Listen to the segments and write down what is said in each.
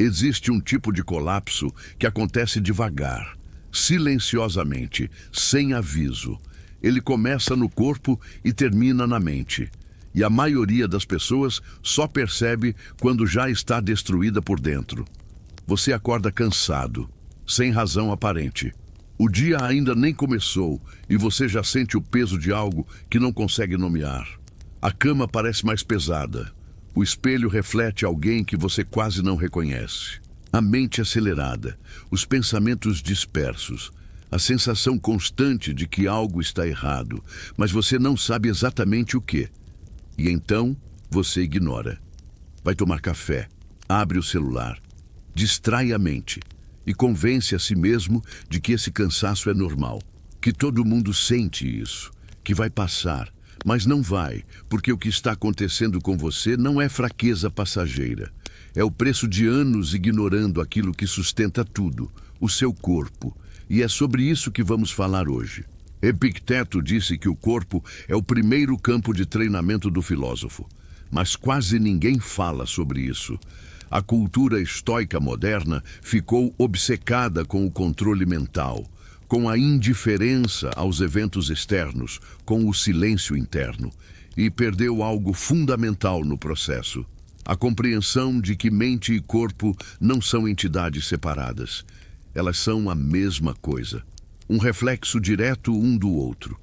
Existe um tipo de colapso que acontece devagar, silenciosamente, sem aviso. Ele começa no corpo e termina na mente. E a maioria das pessoas só percebe quando já está destruída por dentro. Você acorda cansado, sem razão aparente. O dia ainda nem começou e você já sente o peso de algo que não consegue nomear. A cama parece mais pesada. O espelho reflete alguém que você quase não reconhece. A mente acelerada, os pensamentos dispersos, a sensação constante de que algo está errado, mas você não sabe exatamente o que. E então você ignora. Vai tomar café, abre o celular, distrai a mente e convence a si mesmo de que esse cansaço é normal, que todo mundo sente isso, que vai passar. Mas não vai, porque o que está acontecendo com você não é fraqueza passageira. É o preço de anos ignorando aquilo que sustenta tudo, o seu corpo. E é sobre isso que vamos falar hoje. Epicteto disse que o corpo é o primeiro campo de treinamento do filósofo. Mas quase ninguém fala sobre isso. A cultura estoica moderna ficou obcecada com o controle mental, com a indiferença aos eventos externos, com o silêncio interno, e perdeu algo fundamental no processo: a compreensão de que mente e corpo não são entidades separadas. Elas são a mesma coisa, um reflexo direto um do outro.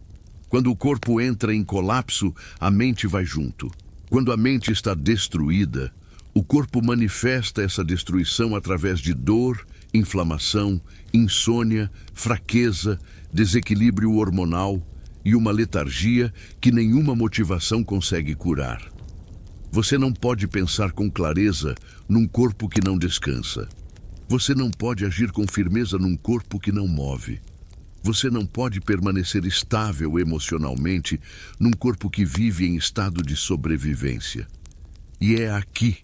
Quando o corpo entra em colapso, a mente vai junto. Quando a mente está destruída, o corpo manifesta essa destruição através de dor, inflamação, insônia, fraqueza, desequilíbrio hormonal e uma letargia que nenhuma motivação consegue curar. Você não pode pensar com clareza num corpo que não descansa. Você não pode agir com firmeza num corpo que não move. Você não pode permanecer estável emocionalmente num corpo que vive em estado de sobrevivência. E é aqui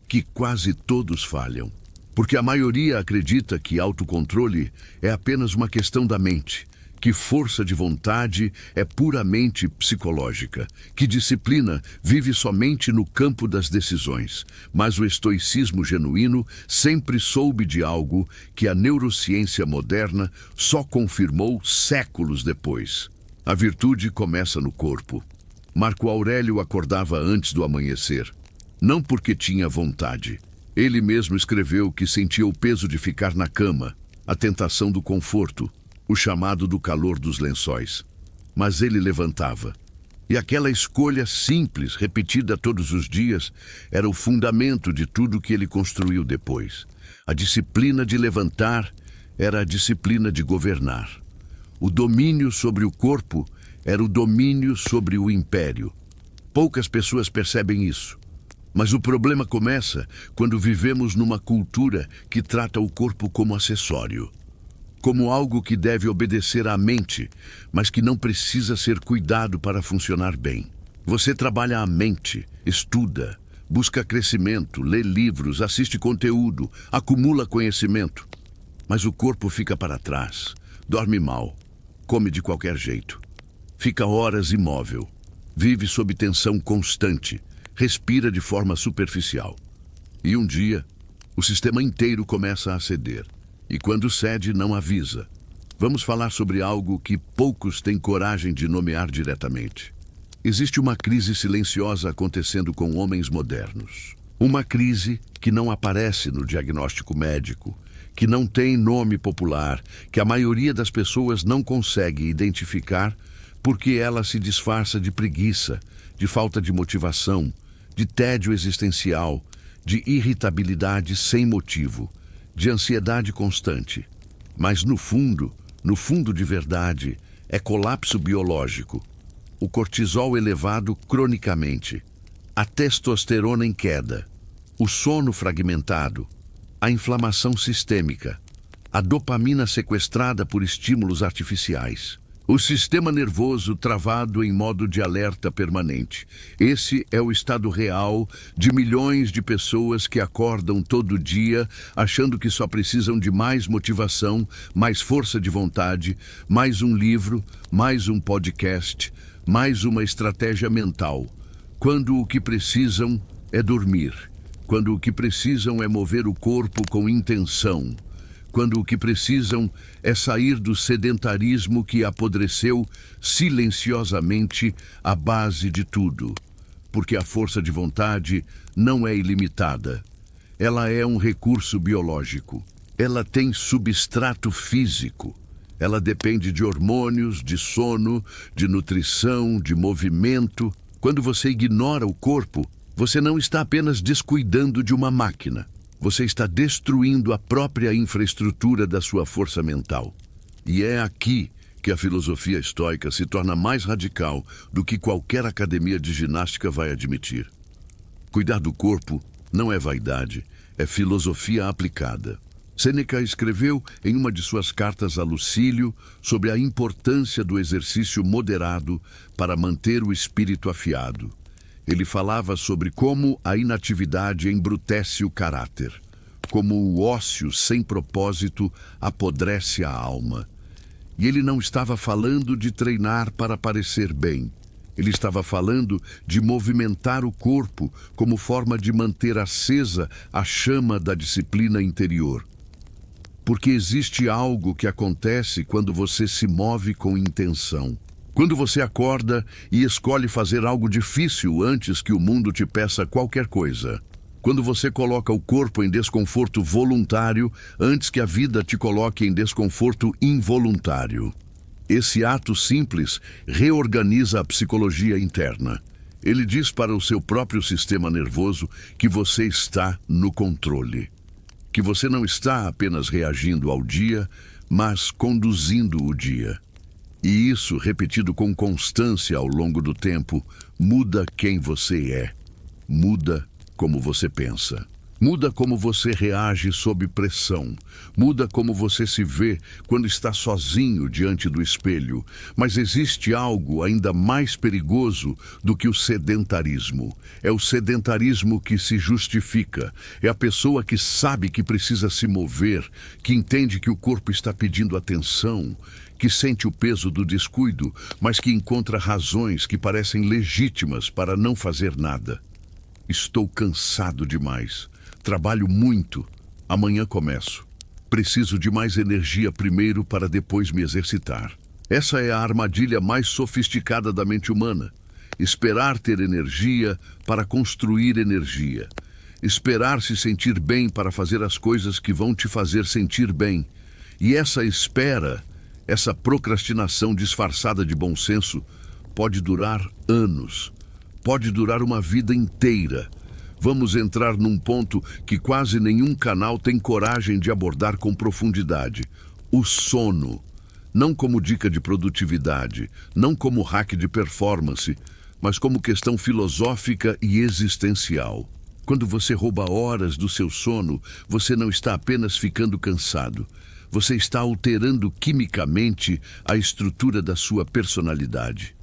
que quase todos falham. Porque a maioria acredita que autocontrole é apenas uma questão da mente, que força de vontade é puramente psicológica, que disciplina vive somente no campo das decisões. Mas o estoicismo genuíno sempre soube de algo que a neurociência moderna só confirmou séculos depois. A virtude começa no corpo. Marco Aurélio acordava antes do amanhecer, não porque tinha vontade. Ele mesmo escreveu que sentia o peso de ficar na cama, a tentação do conforto, o chamado do calor dos lençóis. Mas ele levantava. E aquela escolha simples, repetida todos os dias, era o fundamento de tudo que ele construiu depois. A disciplina de levantar era a disciplina de governar. O domínio sobre o corpo era o domínio sobre o império. Poucas pessoas percebem isso. Mas o problema começa quando vivemos numa cultura que trata o corpo como acessório, como algo que deve obedecer à mente, mas que não precisa ser cuidado para funcionar bem. Você trabalha a mente, estuda, busca crescimento, lê livros, assiste conteúdo, acumula conhecimento. Mas o corpo fica para trás, dorme mal, come de qualquer jeito, fica horas imóvel, vive sob tensão constante, respira de forma superficial. E um dia, o sistema inteiro começa a ceder. E quando cede, não avisa. Vamos falar sobre algo que poucos têm coragem de nomear diretamente. Existe uma crise silenciosa acontecendo com homens modernos. Uma crise que não aparece no diagnóstico médico, que não tem nome popular, que a maioria das pessoas não consegue identificar porque ela se disfarça de preguiça, de falta de motivação, de tédio existencial, de irritabilidade sem motivo, de ansiedade constante. Mas no fundo de verdade, é colapso biológico. O cortisol elevado cronicamente, a testosterona em queda, o sono fragmentado, a inflamação sistêmica, a dopamina sequestrada por estímulos artificiais. O sistema nervoso travado em modo de alerta permanente. Esse é o estado real de milhões de pessoas que acordam todo dia achando que só precisam de mais motivação, mais força de vontade, mais um livro, mais um podcast, mais uma estratégia mental, quando o que precisam é dormir, quando o que precisam é mover o corpo com intenção, quando o que precisam é sair do sedentarismo que apodreceu silenciosamente a base de tudo, porque a força de vontade não é ilimitada. Ela é um recurso biológico. Ela tem substrato físico. Ela depende de hormônios, de sono, de nutrição, de movimento. Quando você ignora o corpo, você não está apenas descuidando de uma máquina. Você está destruindo a própria infraestrutura da sua força mental. E é aqui que a filosofia estoica se torna mais radical do que qualquer academia de ginástica vai admitir. Cuidar do corpo não é vaidade, é filosofia aplicada. Sêneca escreveu em uma de suas cartas a Lucílio sobre a importância do exercício moderado para manter o espírito afiado. Ele falava sobre como a inatividade embrutece o caráter, como o ócio sem propósito apodrece a alma. E ele não estava falando de treinar para parecer bem. Ele estava falando de movimentar o corpo como forma de manter acesa a chama da disciplina interior. Porque existe algo que acontece quando você se move com intenção. Quando você acorda e escolhe fazer algo difícil antes que o mundo te peça qualquer coisa. Quando você coloca o corpo em desconforto voluntário antes que a vida te coloque em desconforto involuntário. Esse ato simples reorganiza a psicologia interna. Ele diz para o seu próprio sistema nervoso que você está no controle. Que você não está apenas reagindo ao dia, mas conduzindo o dia. E isso, repetido com constância ao longo do tempo, muda quem você é. Muda como você pensa. Muda como você reage sob pressão. Muda como você se vê quando está sozinho diante do espelho. Mas existe algo ainda mais perigoso do que o sedentarismo. É o sedentarismo que se justifica. É a pessoa que sabe que precisa se mover, que entende que o corpo está pedindo atenção, que sente o peso do descuido, mas que encontra razões que parecem legítimas para não fazer nada. Estou cansado demais. Trabalho muito. Amanhã começo. Preciso de mais energia primeiro para depois me exercitar. Essa é a armadilha mais sofisticada da mente humana. Esperar ter energia para construir energia. Esperar se sentir bem para fazer as coisas que vão te fazer sentir bem. E essa espera, essa procrastinação disfarçada de bom senso, pode durar anos. Pode durar uma vida inteira. Vamos entrar num ponto que quase nenhum canal tem coragem de abordar com profundidade. O sono. Não como dica de produtividade, não como hack de performance, mas como questão filosófica e existencial. Quando você rouba horas do seu sono, você não está apenas ficando cansado. Você está alterando quimicamente a estrutura da sua personalidade.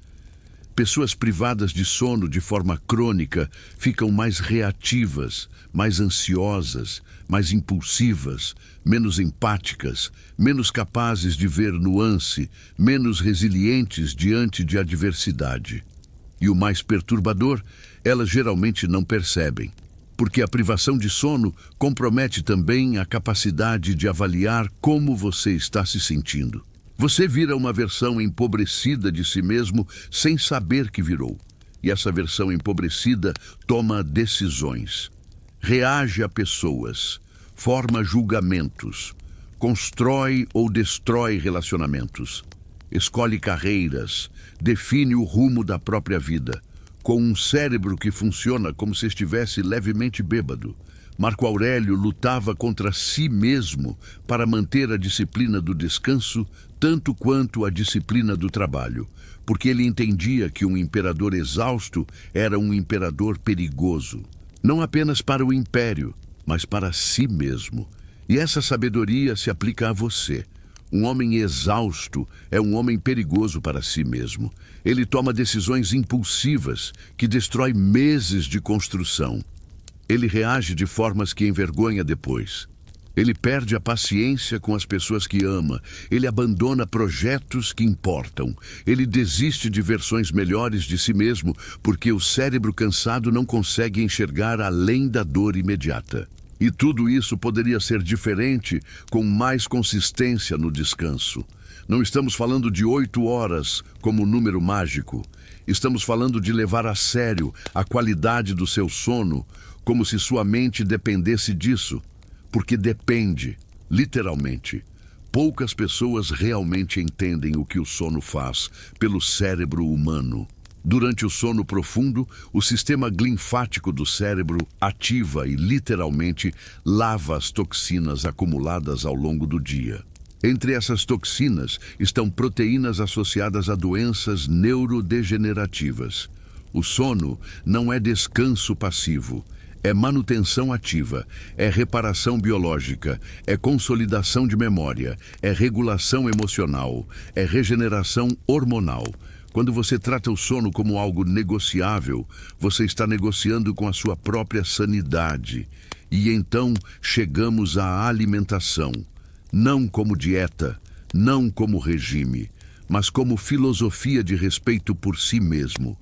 Pessoas privadas de sono de forma crônica ficam mais reativas, mais ansiosas, mais impulsivas, menos empáticas, menos capazes de ver nuance, menos resilientes diante de adversidade. E o mais perturbador, elas geralmente não percebem, porque a privação de sono compromete também a capacidade de avaliar como você está se sentindo. Você vira uma versão empobrecida de si mesmo sem saber que virou. E essa versão empobrecida toma decisões, reage a pessoas, forma julgamentos, constrói ou destrói relacionamentos, escolhe carreiras, define o rumo da própria vida, com um cérebro que funciona como se estivesse levemente bêbado. Marco Aurélio lutava contra si mesmo para manter a disciplina do descanso tanto quanto a disciplina do trabalho, porque ele entendia que um imperador exausto era um imperador perigoso, não apenas para o império, mas para si mesmo. E essa sabedoria se aplica a você. Um homem exausto é um homem perigoso para si mesmo. Ele toma decisões impulsivas que destroem meses de construção. Ele reage de formas que envergonha depois. Ele perde a paciência com as pessoas que ama, ele abandona projetos que importam, ele desiste de versões melhores de si mesmo porque o cérebro cansado não consegue enxergar além da dor imediata. E tudo isso poderia ser diferente com mais consistência no descanso. Não estamos falando de 8 horas como número mágico. Estamos falando de levar a sério a qualidade do seu sono, como se sua mente dependesse disso. Porque depende, literalmente. Poucas pessoas realmente entendem o que o sono faz pelo cérebro humano. Durante o sono profundo, o sistema linfático do cérebro ativa e literalmente lava as toxinas acumuladas ao longo do dia. Entre essas toxinas estão proteínas associadas a doenças neurodegenerativas. O sono não é descanso passivo. É manutenção ativa, é reparação biológica, é consolidação de memória, é regulação emocional, é regeneração hormonal. Quando você trata o sono como algo negociável, você está negociando com a sua própria sanidade. E então chegamos à alimentação, não como dieta, não como regime, mas como filosofia de respeito por si mesmo.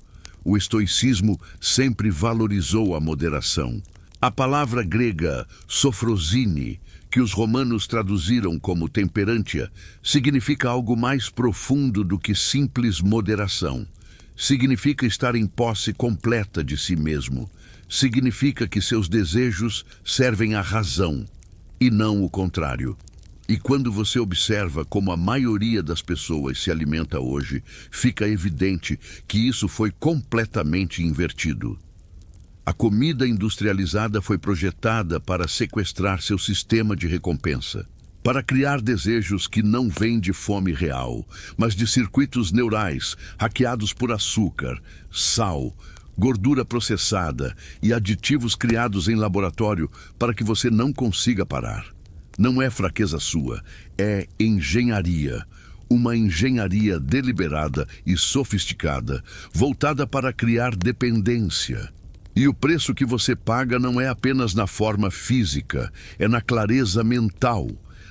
O estoicismo sempre valorizou a moderação. A palavra grega sofrosine, que os romanos traduziram como temperantia, significa algo mais profundo do que simples moderação. Significa estar em posse completa de si mesmo. Significa que seus desejos servem à razão, e não o contrário. E quando você observa como a maioria das pessoas se alimenta hoje, fica evidente que isso foi completamente invertido. A comida industrializada foi projetada para sequestrar seu sistema de recompensa, para criar desejos que não vêm de fome real, mas de circuitos neurais hackeados por açúcar, sal, gordura processada e aditivos criados em laboratório para que você não consiga parar. Não é fraqueza sua, é engenharia. Uma engenharia deliberada e sofisticada, voltada para criar dependência. E o preço que você paga não é apenas na forma física, é na clareza mental,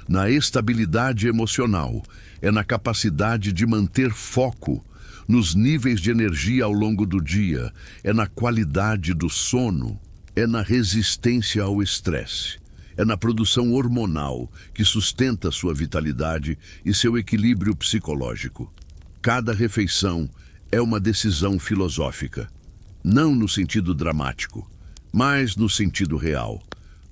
na estabilidade emocional, é na capacidade de manter foco, nos níveis de energia ao longo do dia, é na qualidade do sono, é na resistência ao estresse. É na produção hormonal que sustenta sua vitalidade e seu equilíbrio psicológico. Cada refeição é uma decisão filosófica. Não no sentido dramático, mas no sentido real.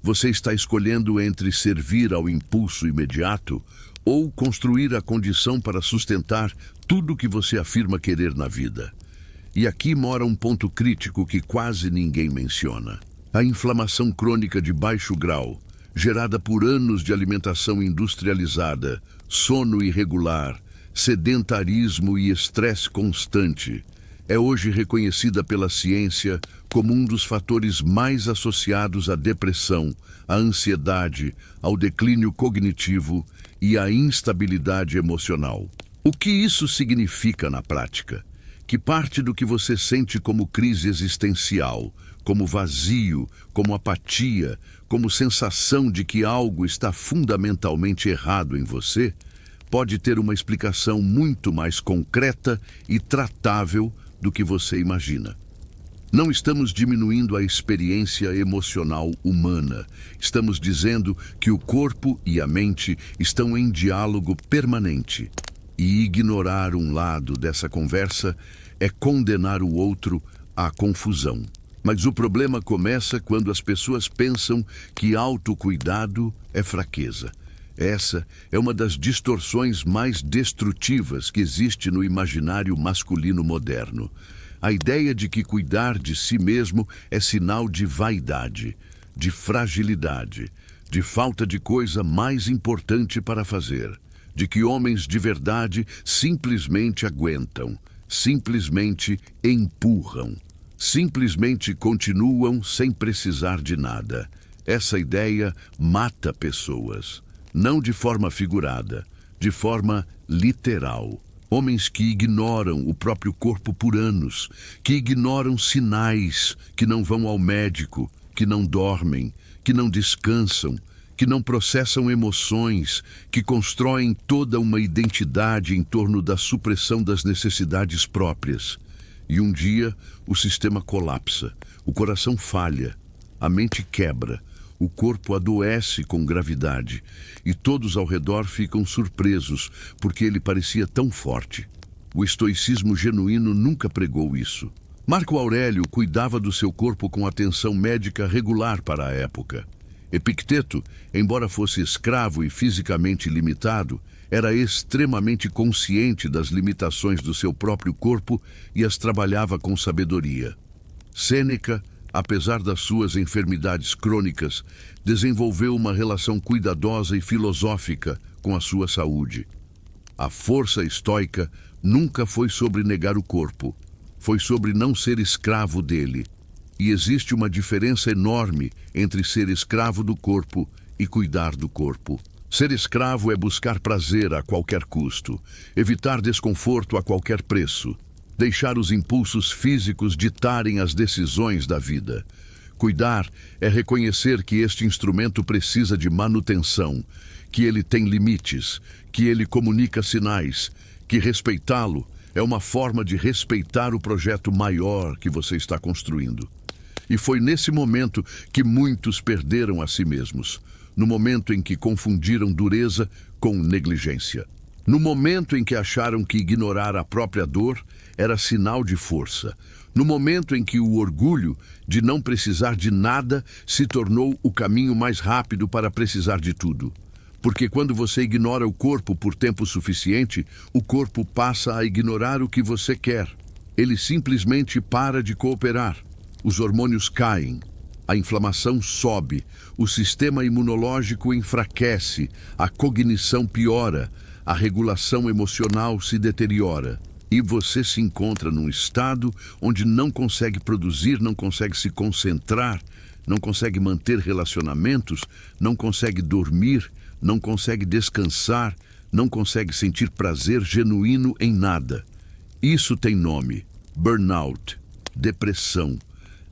Você está escolhendo entre servir ao impulso imediato ou construir a condição para sustentar tudo o que você afirma querer na vida. E aqui mora um ponto crítico que quase ninguém menciona. A inflamação crônica de baixo grau, gerada por anos de alimentação industrializada, sono irregular, sedentarismo e estresse constante, é hoje reconhecida pela ciência como um dos fatores mais associados à depressão, à ansiedade, ao declínio cognitivo e à instabilidade emocional. O que isso significa na prática? Que parte do que você sente como crise existencial, como vazio, como apatia, como sensação de que algo está fundamentalmente errado em você, pode ter uma explicação muito mais concreta e tratável do que você imagina. Não estamos diminuindo a experiência emocional humana. Estamos dizendo que o corpo e a mente estão em diálogo permanente. E ignorar um lado dessa conversa é condenar o outro à confusão. Mas o problema começa quando as pessoas pensam que autocuidado é fraqueza. Essa é uma das distorções mais destrutivas que existe no imaginário masculino moderno. A ideia de que cuidar de si mesmo é sinal de vaidade, de fragilidade, de falta de coisa mais importante para fazer, de que homens de verdade simplesmente aguentam, simplesmente empurram, simplesmente continuam sem precisar de nada. Essa ideia mata pessoas. Não de forma figurada, de forma literal. Homens que ignoram o próprio corpo por anos, que ignoram sinais, que não vão ao médico, que não dormem, que não descansam, que que não processam emoções, que constroem toda uma identidade em torno da supressão das necessidades próprias. E um dia, o sistema colapsa, o coração falha, a mente quebra, o corpo adoece com gravidade e todos ao redor ficam surpresos porque ele parecia tão forte. O estoicismo genuíno nunca pregou isso. Marco Aurélio cuidava do seu corpo com atenção médica regular para a época. Epicteto, embora fosse escravo e fisicamente limitado, era extremamente consciente das limitações do seu próprio corpo e as trabalhava com sabedoria. Sêneca, apesar das suas enfermidades crônicas, desenvolveu uma relação cuidadosa e filosófica com a sua saúde. A força estoica nunca foi sobre negar o corpo, foi sobre não ser escravo dele. E existe uma diferença enorme entre ser escravo do corpo e cuidar do corpo. Ser escravo é buscar prazer a qualquer custo, evitar desconforto a qualquer preço, deixar os impulsos físicos ditarem as decisões da vida. Cuidar é reconhecer que este instrumento precisa de manutenção, que ele tem limites, que ele comunica sinais, que respeitá-lo é uma forma de respeitar o projeto maior que você está construindo. E foi nesse momento que muitos perderam a si mesmos, no momento em que confundiram dureza com negligência. No momento em que acharam que ignorar a própria dor era sinal de força. No momento em que o orgulho de não precisar de nada se tornou o caminho mais rápido para precisar de tudo. Porque quando você ignora o corpo por tempo suficiente, o corpo passa a ignorar o que você quer. Ele simplesmente para de cooperar. Os hormônios caem, a inflamação sobe, o sistema imunológico enfraquece, a cognição piora, a regulação emocional se deteriora. E você se encontra num estado onde não consegue produzir, não consegue se concentrar, não consegue manter relacionamentos, não consegue dormir, não consegue descansar, não consegue sentir prazer genuíno em nada. Isso tem nome: burnout, depressão,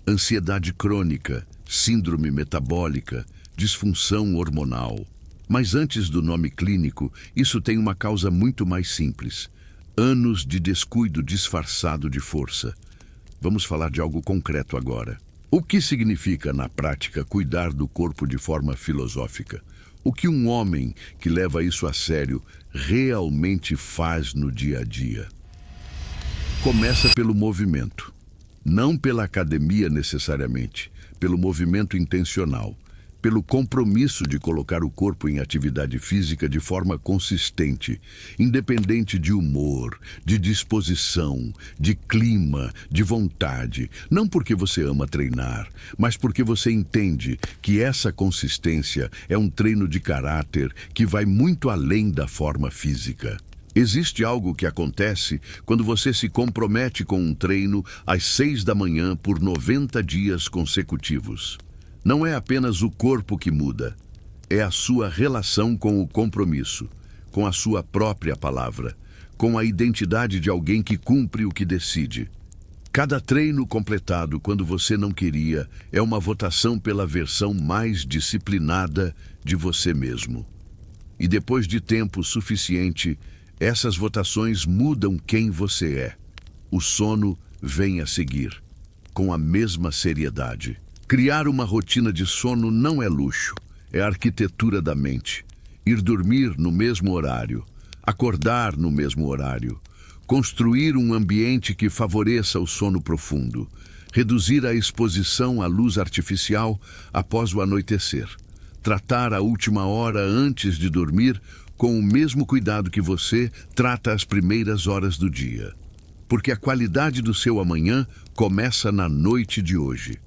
ansiedade crônica, síndrome metabólica, disfunção hormonal. Mas antes do nome clínico, isso tem uma causa muito mais simples: anos de descuido disfarçado de força. Vamos falar de algo concreto agora. O que significa, na prática, cuidar do corpo de forma filosófica? O que um homem que leva isso a sério realmente faz no dia a dia? Começa pelo movimento. Não pela academia necessariamente, pelo movimento intencional, pelo compromisso de colocar o corpo em atividade física de forma consistente, independente de humor, de disposição, de clima, de vontade. Não porque você ama treinar, mas porque você entende que essa consistência é um treino de caráter que vai muito além da forma física. Existe algo que acontece quando você se compromete com um treino às 6 da manhã por 90 dias consecutivos. Não é apenas o corpo que muda, é a sua relação com o compromisso, com a sua própria palavra, com a identidade de alguém que cumpre o que decide. Cada treino completado quando você não queria é uma votação pela versão mais disciplinada de você mesmo. E depois de tempo suficiente, essas votações mudam quem você é. O sono vem a seguir, com a mesma seriedade. Criar uma rotina de sono não é luxo, é arquitetura da mente. Ir dormir no mesmo horário, acordar no mesmo horário, construir um ambiente que favoreça o sono profundo, reduzir a exposição à luz artificial após o anoitecer, tratar a última hora antes de dormir com o mesmo cuidado que você trata as primeiras horas do dia. Porque a qualidade do seu amanhã começa na noite de hoje.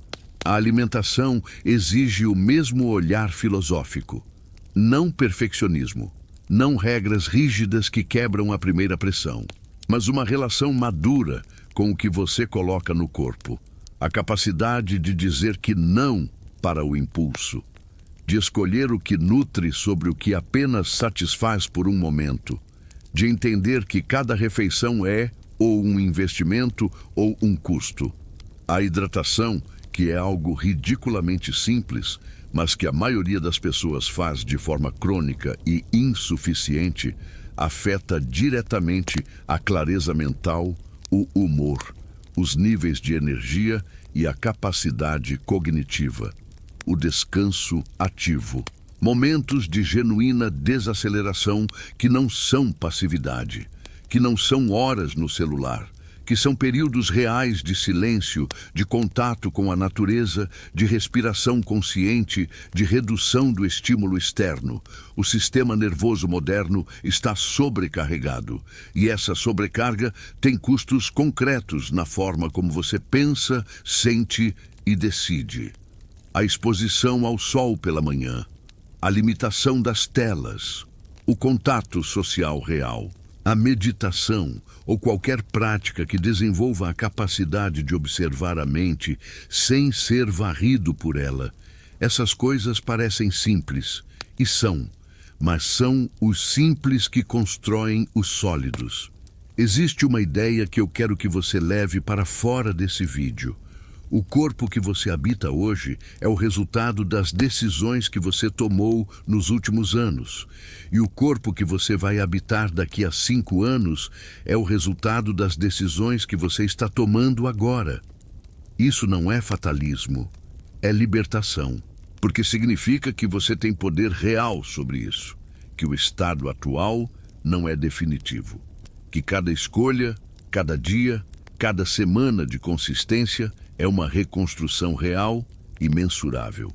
A alimentação exige o mesmo olhar filosófico. Não perfeccionismo, não regras rígidas que quebram a primeira pressão, mas uma relação madura com o que você coloca no corpo. A capacidade de dizer que não para o impulso, de escolher o que nutre sobre o que apenas satisfaz por um momento, de entender que cada refeição é ou um investimento ou um custo. A hidratação, que é algo ridiculamente simples, mas que a maioria das pessoas faz de forma crônica e insuficiente, afeta diretamente a clareza mental, o humor, os níveis de energia e a capacidade cognitiva, o descanso ativo. Momentos de genuína desaceleração que não são passividade, que não são horas no celular, que são períodos reais de silêncio, de contato com a natureza, de respiração consciente, de redução do estímulo externo. O sistema nervoso moderno está sobrecarregado, e essa sobrecarga tem custos concretos na forma como você pensa, sente e decide. A exposição ao sol pela manhã, a limitação das telas, o contato social real, a meditação ou qualquer prática que desenvolva a capacidade de observar a mente sem ser varrido por ela. Essas coisas parecem simples, e são, mas são os simples que constroem os sólidos. Existe uma ideia que eu quero que você leve para fora desse vídeo. O corpo que você habita hoje é o resultado das decisões que você tomou nos últimos anos. E o corpo que você vai habitar daqui a 5 anos é o resultado das decisões que você está tomando agora. Isso não é fatalismo, é libertação. Porque significa que você tem poder real sobre isso. Que o estado atual não é definitivo. Que cada escolha, cada dia, cada semana de consistência é uma reconstrução real e mensurável.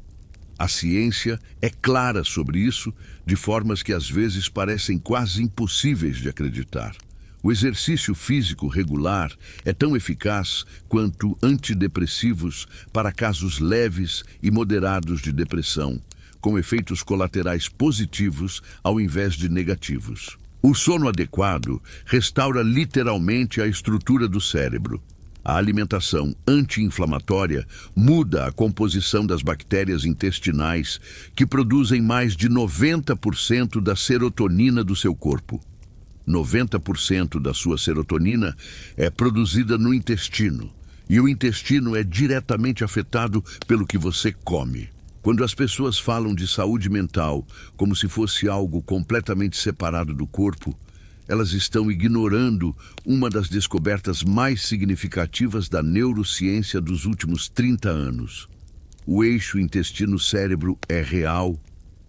A ciência é clara sobre isso, de formas que às vezes parecem quase impossíveis de acreditar. O exercício físico regular é tão eficaz quanto antidepressivos para casos leves e moderados de depressão, com efeitos colaterais positivos ao invés de negativos. O sono adequado restaura literalmente a estrutura do cérebro. A alimentação anti-inflamatória muda a composição das bactérias intestinais que produzem mais de 90% da serotonina do seu corpo. 90% da sua serotonina é produzida no intestino, e o intestino é diretamente afetado pelo que você come. Quando as pessoas falam de saúde mental como se fosse algo completamente separado do corpo, elas estão ignorando uma das descobertas mais significativas da neurociência dos últimos 30 anos. O eixo intestino-cérebro é real,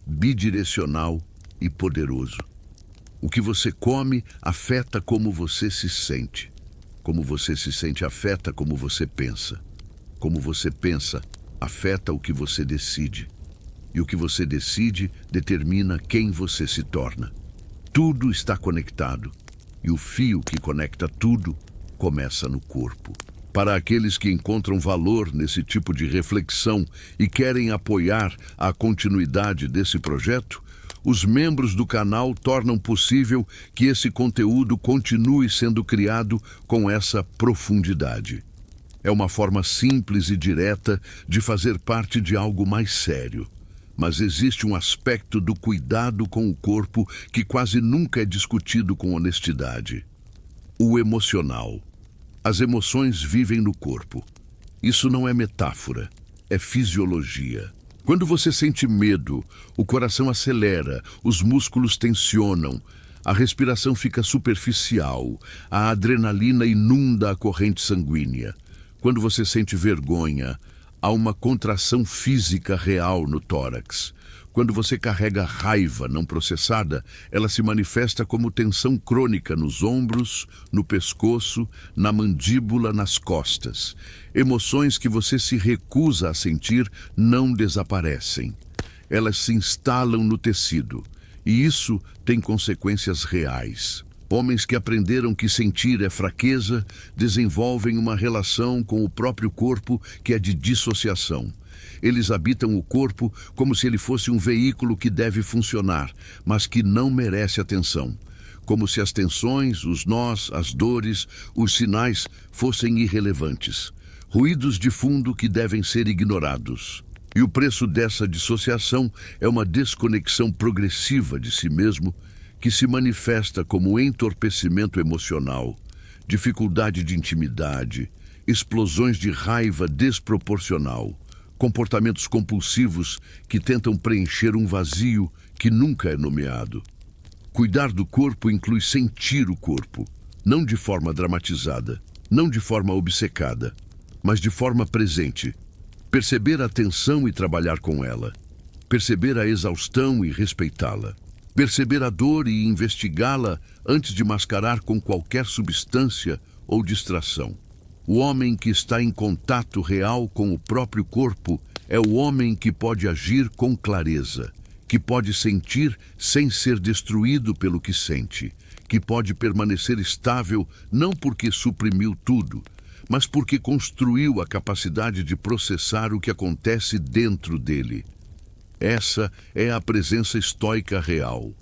bidirecional e poderoso. O que você come afeta como você se sente. Como você se sente afeta como você pensa. Como você pensa afeta o que você decide. E o que você decide determina quem você se torna. Tudo está conectado, e o fio que conecta tudo começa no corpo. Para aqueles que encontram valor nesse tipo de reflexão e querem apoiar a continuidade desse projeto, os membros do canal tornam possível que esse conteúdo continue sendo criado com essa profundidade. É uma forma simples e direta de fazer parte de algo mais sério. Mas existe um aspecto do cuidado com o corpo que quase nunca é discutido com honestidade. O emocional. As emoções vivem no corpo. Isso não é metáfora, é fisiologia. Quando você sente medo, o coração acelera, os músculos tensionam, a respiração fica superficial, a adrenalina inunda a corrente sanguínea. Quando você sente vergonha, há uma contração física real no tórax. Quando você carrega raiva não processada, ela se manifesta como tensão crônica nos ombros, no pescoço, na mandíbula, nas costas. Emoções que você se recusa a sentir não desaparecem. Elas se instalam no tecido, e isso tem consequências reais. Homens que aprenderam que sentir é fraqueza desenvolvem uma relação com o próprio corpo que é de dissociação. Eles habitam o corpo como se ele fosse um veículo que deve funcionar, mas que não merece atenção. Como se as tensões, os nós, as dores, os sinais fossem irrelevantes. Ruídos de fundo que devem ser ignorados. E o preço dessa dissociação é uma desconexão progressiva de si mesmo, que se manifesta como entorpecimento emocional, dificuldade de intimidade, explosões de raiva desproporcional, comportamentos compulsivos que tentam preencher um vazio que nunca é nomeado. Cuidar do corpo inclui sentir o corpo, não de forma dramatizada, não de forma obcecada, mas de forma presente. Perceber a tensão e trabalhar com ela. Perceber a exaustão e respeitá-la. Perceber a dor e investigá-la antes de mascarar com qualquer substância ou distração. O homem que está em contato real com o próprio corpo é o homem que pode agir com clareza, que pode sentir sem ser destruído pelo que sente, que pode permanecer estável não porque suprimiu tudo, mas porque construiu a capacidade de processar o que acontece dentro dele. Essa é a presença estoica real,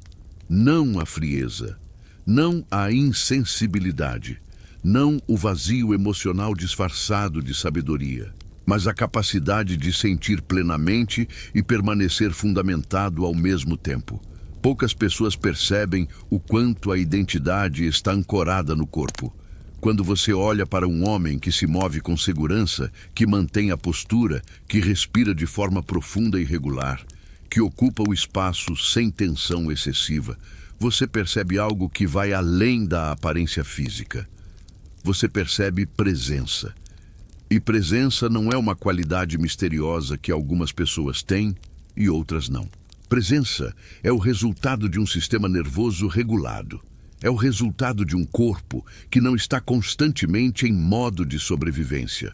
não a frieza, não a insensibilidade, não o vazio emocional disfarçado de sabedoria, mas a capacidade de sentir plenamente e permanecer fundamentado ao mesmo tempo. Poucas pessoas percebem o quanto a identidade está ancorada no corpo. Quando você olha para um homem que se move com segurança, que mantém a postura, que respira de forma profunda e regular, que ocupa o espaço sem tensão excessiva, você percebe algo que vai além da aparência física. Você percebe presença. E presença não é uma qualidade misteriosa que algumas pessoas têm e outras não. Presença é o resultado de um sistema nervoso regulado. É o resultado de um corpo que não está constantemente em modo de sobrevivência.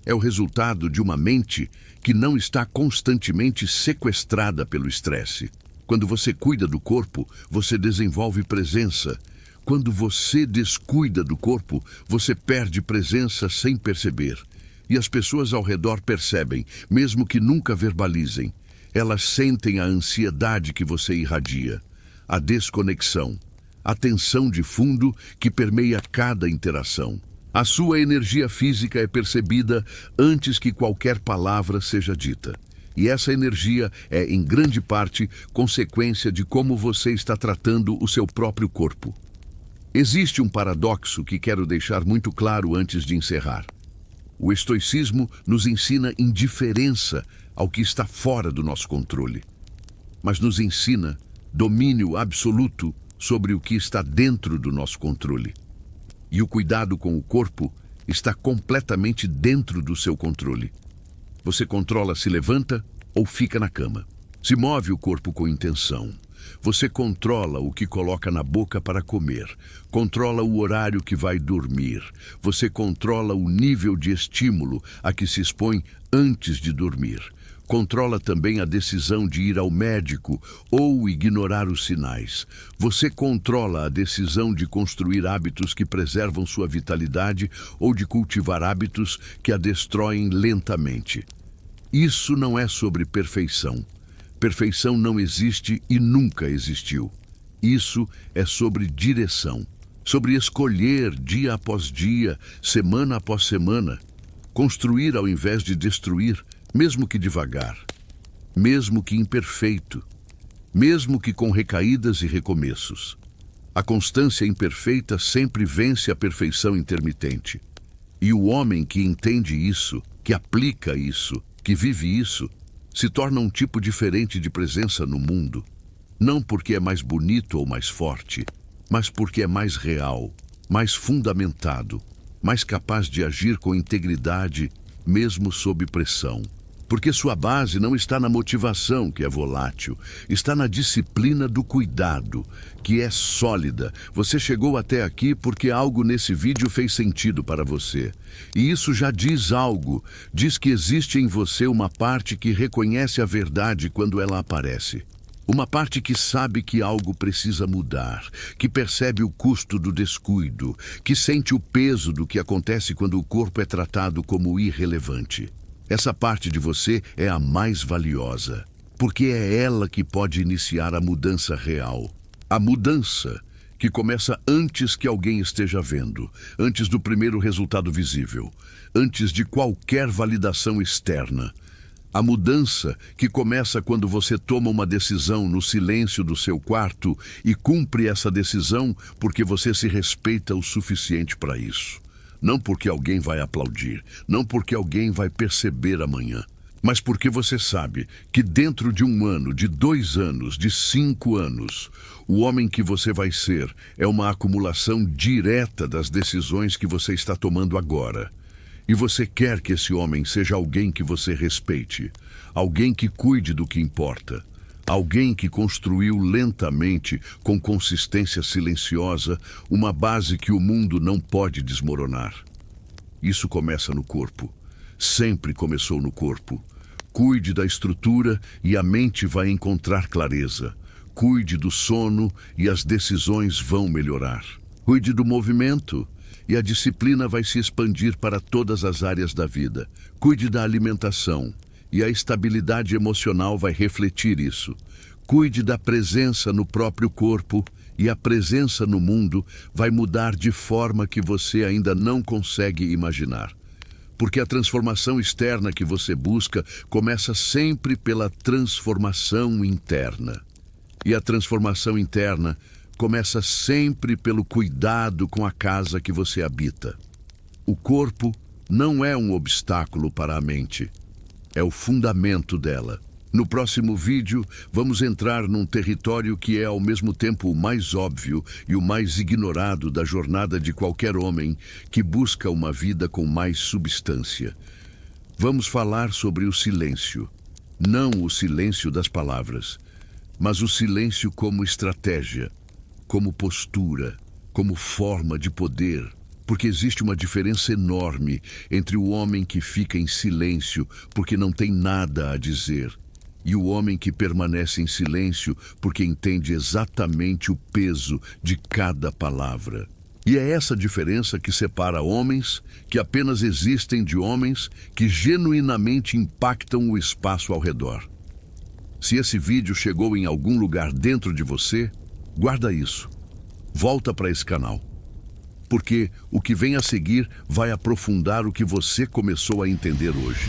É o resultado de uma mente que não está constantemente sequestrada pelo estresse. Quando você cuida do corpo, você desenvolve presença. Quando você descuida do corpo, você perde presença sem perceber. E as pessoas ao redor percebem, mesmo que nunca verbalizem. Elas sentem a ansiedade que você irradia, a desconexão, a tensão de fundo que permeia cada interação. A sua energia física é percebida antes que qualquer palavra seja dita. E essa energia é, em grande parte, consequência de como você está tratando o seu próprio corpo. Existe um paradoxo que quero deixar muito claro antes de encerrar. O estoicismo nos ensina indiferença ao que está fora do nosso controle, mas nos ensina domínio absoluto sobre o que está dentro do nosso controle. E o cuidado com o corpo está completamente dentro do seu controle. Você controla se levanta ou fica na cama. Se move o corpo com intenção. Você controla o que coloca na boca para comer. Controla o horário que vai dormir. Você controla o nível de estímulo a que se expõe antes de dormir. Controla também a decisão de ir ao médico ou ignorar os sinais. Você controla a decisão de construir hábitos que preservam sua vitalidade ou de cultivar hábitos que a destroem lentamente. Isso não é sobre perfeição. Perfeição não existe e nunca existiu. Isso é sobre direção, sobre escolher dia após dia, semana após semana, construir ao invés de destruir, mesmo que devagar, mesmo que imperfeito, mesmo que com recaídas e recomeços. A constância imperfeita sempre vence a perfeição intermitente. E o homem que entende isso, que aplica isso, que vive isso, se torna um tipo diferente de presença no mundo. Não porque é mais bonito ou mais forte, mas porque é mais real, mais fundamentado, mais capaz de agir com integridade, mesmo sob pressão. Porque sua base não está na motivação, que é volátil, está na disciplina do cuidado, que é sólida. Você chegou até aqui porque algo nesse vídeo fez sentido para você. E isso já diz algo, diz que existe em você uma parte que reconhece a verdade quando ela aparece. Uma parte que sabe que algo precisa mudar, que percebe o custo do descuido, que sente o peso do que acontece quando o corpo é tratado como irrelevante. Essa parte de você é a mais valiosa, porque é ela que pode iniciar a mudança real. A mudança que começa antes que alguém esteja vendo, antes do primeiro resultado visível, antes de qualquer validação externa. A mudança que começa quando você toma uma decisão no silêncio do seu quarto e cumpre essa decisão porque você se respeita o suficiente para isso. Não porque alguém vai aplaudir, não porque alguém vai perceber amanhã, mas porque você sabe que dentro de 1 ano, de 2 anos, de 5 anos, o homem que você vai ser é uma acumulação direta das decisões que você está tomando agora. E você quer que esse homem seja alguém que você respeite, alguém que cuide do que importa, alguém que construiu lentamente, com consistência silenciosa, uma base que o mundo não pode desmoronar. Isso começa no corpo. Sempre começou no corpo. Cuide da estrutura e a mente vai encontrar clareza. Cuide do sono e as decisões vão melhorar. Cuide do movimento e a disciplina vai se expandir para todas as áreas da vida. Cuide da alimentação e a estabilidade emocional vai refletir isso. Cuide da presença no próprio corpo e a presença no mundo vai mudar de forma que você ainda não consegue imaginar. Porque a transformação externa que você busca começa sempre pela transformação interna. E a transformação interna começa sempre pelo cuidado com a casa que você habita. O corpo não é um obstáculo para a mente, é o fundamento dela. No próximo vídeo, vamos entrar num território que é ao mesmo tempo o mais óbvio e o mais ignorado da jornada de qualquer homem que busca uma vida com mais substância. Vamos falar sobre o silêncio. Não o silêncio das palavras, mas o silêncio como estratégia, como postura, como forma de poder. Porque existe uma diferença enorme entre o homem que fica em silêncio porque não tem nada a dizer e o homem que permanece em silêncio porque entende exatamente o peso de cada palavra. E é essa diferença que separa homens que apenas existem de homens que genuinamente impactam o espaço ao redor. Se esse vídeo chegou em algum lugar dentro de você, guarda isso. Volta para esse canal. Porque o que vem a seguir vai aprofundar o que você começou a entender hoje.